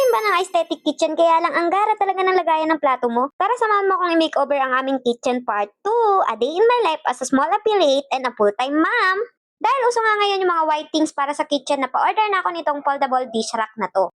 din ba ng aesthetic kitchen kaya lang ang gara talaga ng lagayan ng plato mo? Tara samahan mo akong i-makeover ang aming kitchen part 2, a day in my life as a small affiliate and a full-time mom. Dahil uso nga ngayon yung mga white things para sa kitchen na pa-order na ako nitong foldable dish rack na to.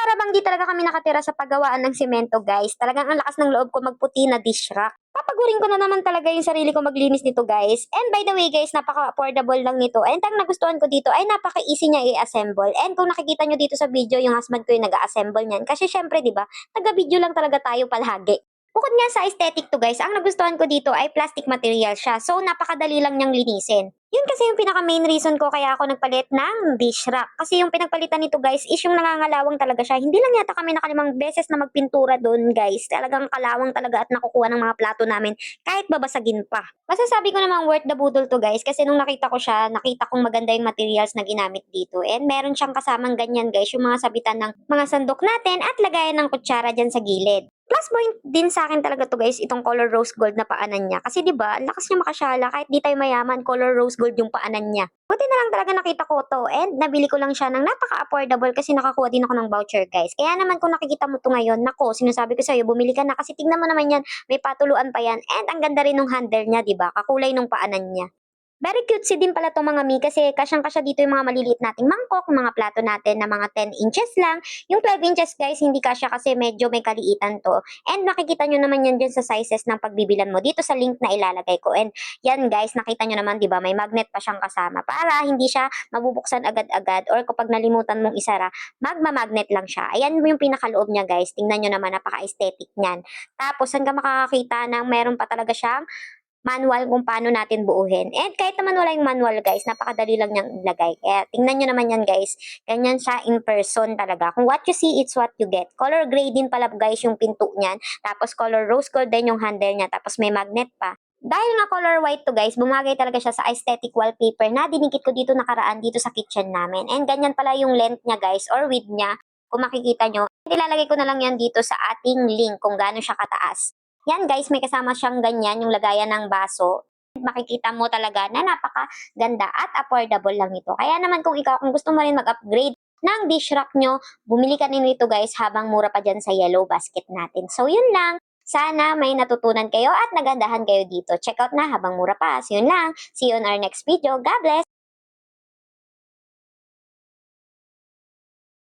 Para bang di talaga kami nakatira sa paggawaan ng semento guys. Talagang ang lakas ng loob ko magputi na dish rack. Papagurin ko na naman talaga yung sarili ko maglinis nito guys. And by the way guys, napaka-affordable lang nito. And ang nagustuhan ko dito ay napaka-easy niya i-assemble. And kung nakikita nyo dito sa video, yung husband ko yung nag-assemble niyan. Kasi syempre 'di ba, taga-video lang talaga tayo palagi. Bukod nga sa aesthetic to guys, ang nagustuhan ko dito ay plastic material siya. So napakadali lang niyang linisin. Yun kasi yung pinaka main reason ko kaya ako nagpalit ng dish rack. Kasi yung pinagpalitan nito guys is yung nangangalawang talaga siya. Hindi lang yata kami nakalimang beses na magpintura doon guys. Talagang kalawang talaga at nakukuha ng mga plato namin kahit babasagin pa. Masasabi ko namang worth the budol to guys kasi nung nakita ko siya, nakita kong maganda yung materials na ginamit dito. And meron siyang kasamang ganyan guys, yung mga sabitan ng mga sandok natin at lagayan ng kutsara dyan sa gilid. Plus point din sa akin talaga to guys, itong color rose gold na paanan niya. Kasi 'di ba, ang lakas niya makasyala kahit di tayo mayaman, color rose gold yung paanan niya. Buti na lang talaga nakita ko to and nabili ko lang siya ng napaka-affordable kasi nakakuha din ako ng voucher guys. Kaya naman kung nakikita mo to ngayon, nako, sinasabi ko sa iyo, bumili ka na kasi tingnan mo naman yan, may patuluan pa yan and ang ganda rin ng handle niya, 'di ba? Kakulay nung paanan niya. Very cutesy din pala itong mga mi kasi kasyang-kasya dito yung mga maliliit nating mangkok, mga plato natin na mga 10 inches lang. Yung 12 inches guys, hindi kasya kasi medyo may kaliitan to. And makikita nyo naman yan dyan sa sizes ng pagbibilan mo dito sa link na ilalagay ko. And yan guys, nakita nyo naman, di ba, may magnet pa siyang kasama para hindi siya mabubuksan agad-agad or kapag nalimutan mong isara, magma-magnet lang siya. Ayan yung pinakaloob niya guys. Tingnan nyo naman, napaka-aesthetic niyan. Tapos hanggang makakakita ng meron pa talaga siyang manual kung paano natin buuhin. And kahit naman wala yung manual guys, napakadali lang niyang ilagay. Kaya tingnan nyo naman yan guys. Ganyan siya in person talaga. Kung what you see, it's what you get. Color gray din pala guys yung pinto niyan. Tapos color rose gold din yung handle niya. Tapos may magnet pa. Dahil nga color white to guys, bumagay talaga siya sa aesthetic wallpaper na dinikit ko dito nakaraan dito sa kitchen namin. And ganyan pala yung length niya guys or width niya. Kung makikita nyo, ilalagay ko na lang yan dito sa ating link kung gaano siya kataas. Yan guys, may kasama siyang ganyan, yung lagayan ng baso. Makikita mo talaga na napakaganda at affordable lang ito. Kaya naman kung ikaw, kung gusto mo rin mag-upgrade ng dish rack nyo, bumili ka din nito guys habang mura pa dyan sa yellow basket natin. So yun lang. Sana may natutunan kayo at nagandahan kayo dito. Check out na habang mura pa. So yun lang. See you on our next video. God bless!